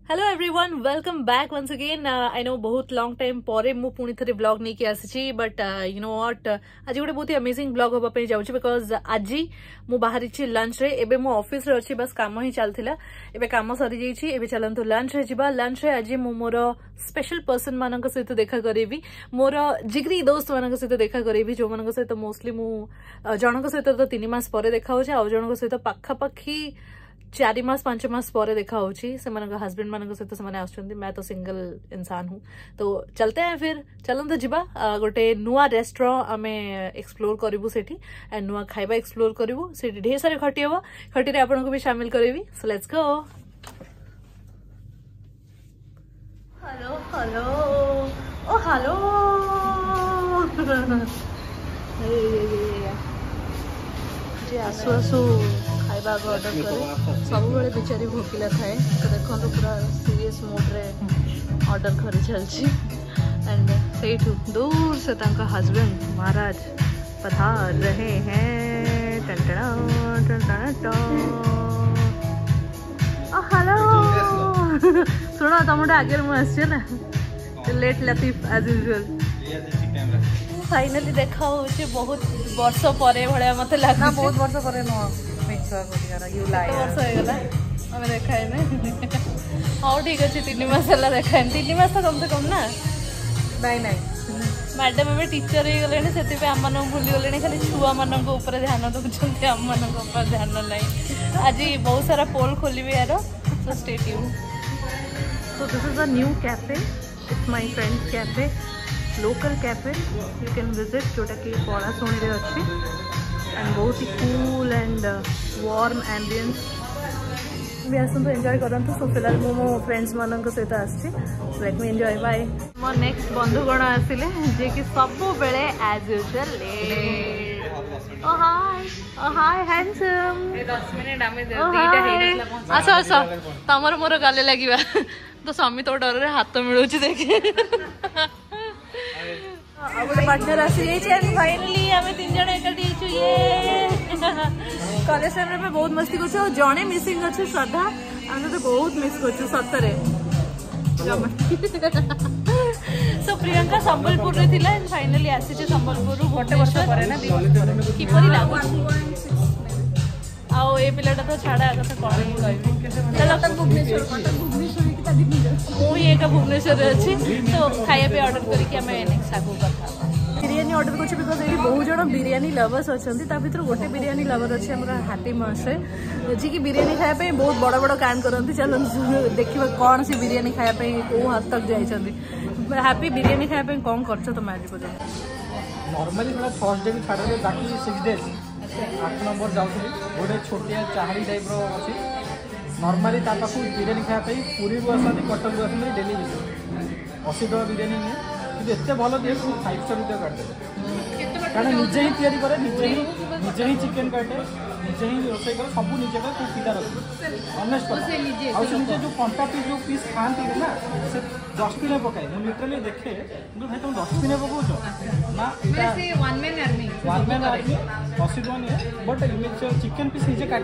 Hello everyone welcome back once again I know बहुत long time पर मु पुणी थे ब्लॉग नहीं आसी बट यू नो व्हाट आज गोटे बहुत ही अमेजिंग ब्लॉग होगा जाऊँगी बिकॉज आज मु बाहरी लंच रे एबे मो ऑफिस रे अच्छी बस काम ही चलता एबे काम सरी जाइए एबे चलतु लंच रे जिबा लंच रे आज मु मोर स्पेशल पर्सन मान सहित देखा करी मोर जिगरी दोस्त मान सहित देखा करी जो मान सहित मोस्टली मु जनक सहित तो 3 मास पर देखा हो आउ जनक सहित पाखापाखी 4 मास 5 मास पर देखा हस्बैंड मान सहित से मैं तो सिंगल इंसान हूँ तो चलते हैं फिर चलते जीवा गोटे नुआ रेस्टोरेंट आम एक्सप्लोर करूँ से एंड नुआ खाइबा एक्सप्लोर करूँ से ढेर सारे खटी हम खटी आपन को भी शामिल करी so let's go. Hello hello ओ हेलो आसु आसु खाइबा ऑर्डर करे सब बेचारी भोकिला थाए तो देखो पूरा सीरियस मोड्रे ऑर्डर कर चलची एंड से दूर से हस्बैंड महाराज पधार रहे हैं। हेलो सुनो तुम आगे मुझे ना लेट लतीफ एज यूजुअल फाइनली देखा होचे बहुत वर्ष परे भले मत लागना बहुत वर्ष परे नो वर्ष होगला आम देखा हाँ ठीक अच्छे 3 मास देखा 3 मास तो कम से कम ना नहीं मैडम एवं टीचर हो गले से आम भूली गले खाली छुआ मान ध्यान दूसरे आम ध्यान ना आज बहुत सारा पोल खोलिए यार so stay tuned. So this is a new cafe it's my friends cafe local cafe you can visit जोटा कि पड़ाशुणी अच्छी एंड बहुत ही कूल एंड वार्म एम्बियंस भी आसतु एंजॉय करंतु। सो फिलहाल मो मो फ्रेंड्स मान सहित आसी लेट मी एंजॉय बाय। मो नेक्स्ट बंधुगण आसिले जे कि सब बेले एज यूजुअल लेट ओ हाय हैंडसम 10 मिनिट आमे दीटा हे आसो आसो तमर मोर गाले लागिबा तो स्वामी तो डर रे हाथ मिलुची देखे गोटे पार्टनर आसी जाइए फाइनली आम 3 जन एकाठी ये कॉलेज टाइम में बहुत मस्ती कर जड़े मिसिंग अच्छे श्रद्धा आम तो बहुत मिस कर सतरे। सो प्रियंका संबलपुर रे थिला एंड फाइनली आसी संबलपुर गोटे वर्ष पर ना किपरि लागुची आओ ए पिलाटा तो छाड़ा कथा कौन कहबी भुवनेश्वर अच्छी तो खाया पे ऑर्डर करके नेक्स्ट आगू कथा बिरियानी ऑर्डर कर बिकज ये बहुत जन बिरियानी लवर्स अच्छा भर गोटे बिरियानी लवर अच्छे हैप्पी मासे जी की बिरियानी खायापी बहुत बड़ बड़ कांड करती चलते देखा कौन सी बिरियानी खायापी कौ हद तक जाइए हैप्पी बिरियानी खायापी कौन कर तुम आज नॉर्मली मैं थर्सडे भी छाड़े बाकी 6 डेज 8 नंबर जाऊँगी गोटे छोटिया चाहाड़ी टाइप अच्छी नॉर्मली पाखु बिरियानी खायापी पूरी आसती कटक आसती डेली 80 टका बिरियानी नहीं कि एत भल दिए 5 स्टार भितर काटे कारण निजे ही तैयारी करे निजे ही चिकेन काटे निजे ही रोसे करे सब निजे का पिला रखे ऑनेस्ट निजे जो कंटा पीस जो पीस खाती ना से डस्टबिन पकाए मुझे लिटरली देखे भाई तुम डस्टबिन पकाच ना वन मैन आर्मी 80 टका नहीं बट चिकेन पीस निजे काट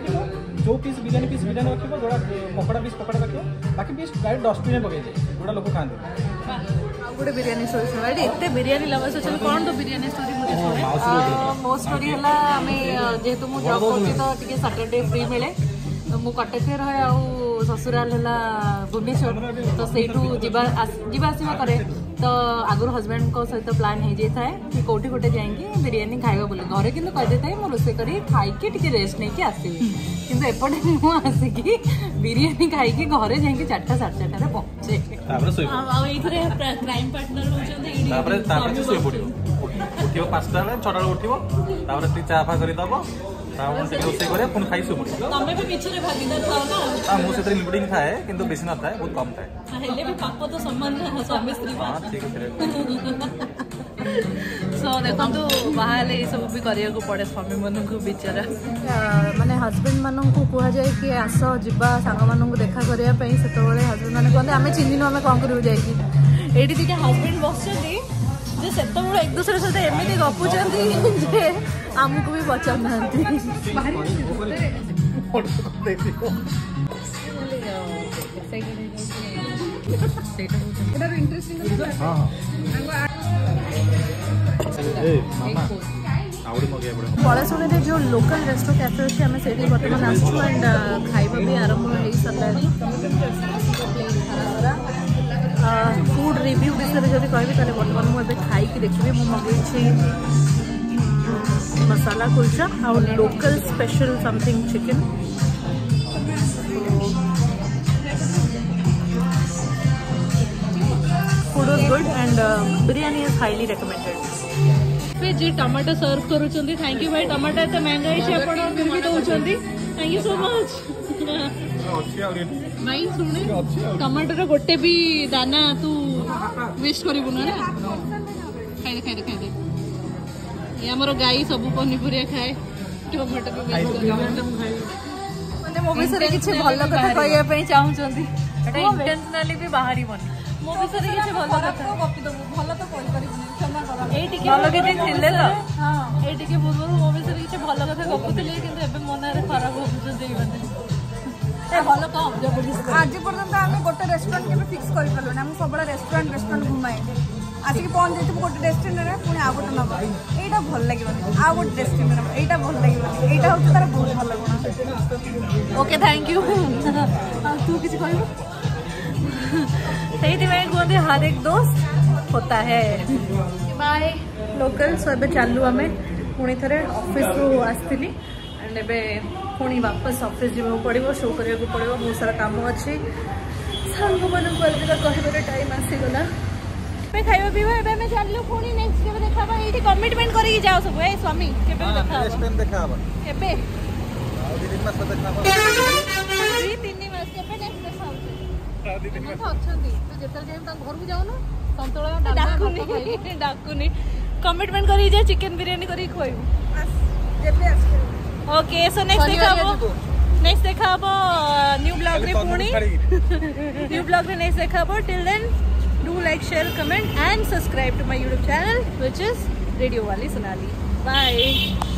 जो पीस बिरियानी रखो जोड़ा पकड़ा पीस पकड़ा रखो बाकी पीस डायरेक्ट डस्टबिन पकई दे जोड़ा लोग खाते गोटे बिरियानी स्टोरी सुना एते बिरियानी लवर्स अच्छा कौन तो बिरियानी स्टोरी मुझे मो स्टोरी है आम जेहेतु मुझे जॉब करती तो सैटरडे फ्री मिले तो मुझे कटक रहे आउ ससुराल है भुवनेश्वर तो से आसवा करे तो आगुरी हस्बैंड को सहित प्लान हो जाए कि कौटी गोटे जाइए बिरियानी खाइबा बोले घरे कि कहीदे था मुझे रोसे कर खाई रेस्ट नहीं आसवि कि एपटे मुझे बिरियानी खाई घरे जाइए 4टा 4:30 पहुँचे क्राइम पार्टनर उठो 5टा 6टा उठो चा फा करदब रोसे करे पुणी खाई शुभ तमे भी पीछे रे भागीदार थाओ ना हां मुझे लिमिटिंग थाए किंतु बेसी न थाए बहुत कम थाए हेले भी पाप तो सम्मान स्वामी स्त्री हां ठीक है सो देखो तो बाहर ये सब भी करिया को पड़े स्वामी मन को बेचारा माने हस्बैंड मान को कह जाए कि आस जीवा सांग मान को देखा करने से हस्बैंड मैंने कहते आम चिन्हन आम कौन करूँ जाइए ये दिखे हस्बैंड बस से एक दूसरे सहित एमती गपुंट आमको भी पचार ना एक्साइटेड है सेटा एटा इंटरेस्टिंग हां हां ए मामा आउडी मगे पड़े पळासुणी रे जो लोकल रेस्टो कैफे अछि हमें सेठी वर्तमान आसछु एंड खाइबा भी आरंभ होई सरलानी फूड रिव्यू विषय जदि कहबी ताले वर्तमान मु एबे खाई कि देखबे मु मगे छी मसाला कुलचा और local special something chicken food was good and biryani is highly recommended जी टमाटो सर्व करूचंदी थैंक यू भाई टमाटो एत महंगा है आपण फिर भी दउचंदी थैंक यू सो मच भाई सुने टमाटो रो गोटे भी दाना तू वेस्ट करिबु ना खाई दे ये हमरो गाई सब पनीपुरिया खाए टमाटो भी वेस्ट माने मो बिसरे किछ भलो कथा कहया पई चाहउचंदी एटा इंटेंशनली भी बाहरी बनी मो बिसरे किछ भलो कथा कॉपी दबो भलो तो कोई करिबु क्षमा कर ए टिके भलो के थिले तो हां ए टिके पूर्व मो बिसरे किछ भलो कथा गपुतले किंतु एबे मनारे खराब होउचंदी बंदे ए भलो कम आज पर्यंत आमे गोटे रेस्टोरेंट के फिक्स करि परलो ना हम सबला रेस्टोरेंट घुमाए आज की पहुंच जेतु गोटे रेस्टोरेंट रे पुनी आ गोटे नबा एटा भल लागिबनी आ गोटे रेस्टोरेंट एटा भल लागिबनी एटा होत तार बहुत भल लागुना ओके थैंक यू तू किछ कहबो सही में कहते हर एक दोस्त होता है बाय लोकल सो ए चालू आम पुणी थे ऑफिस रू आसती एंड ए पुणी वापस ऑफिस जावाक पड़ो शो करने को पड़ो बहुत सारा काम अच्छी सांग मान कहबार टाइम आसीगला खाଇବା ପିଇବା ଏବେ ଆମେ ଚାଲିଲୁ ପୁଣି ନେକ୍ସଟ କେବେ ଦେଖା ହବା ଏଇଠି କମିଟମେଣ୍ଟ କରିକି ଯାଅ ସବୁ ଏ ସ୍ୱାମୀ କେବେ ଦେଖା ହବା ନେକ୍ସଟ ଟାଇମ ଦେଖା ହବା କେବେ ଆଉ 2-3 ମାସ ଦେଖା ହବା 2-3 ମାସ କେବେ ନେକ୍ସଟ ଦେଖା ହଉଛି ଆଉ 2-3 ମାସ ଅଛନ୍ତି ତ ଯେତେବେଳେ ଯାଇ ତା ଘରକୁ ଯାଉନ ସନ୍ତୁଳା ଡାକୁନି କମିଟମେଣ୍ଟ କରିକି ଯା ଚିକେନ ବିରିୟାନୀ କରିକି ଖୁଆଇବୁ जेबे आसे ओके सो नेक्स्ट देखा हबो न्यू ब्लॉग रे पुणी न्यू ब्लॉग रे नेक्स्ट देखा हबो till then do like share comment and subscribe to my YouTube channel which is Radio Wali Sonali bye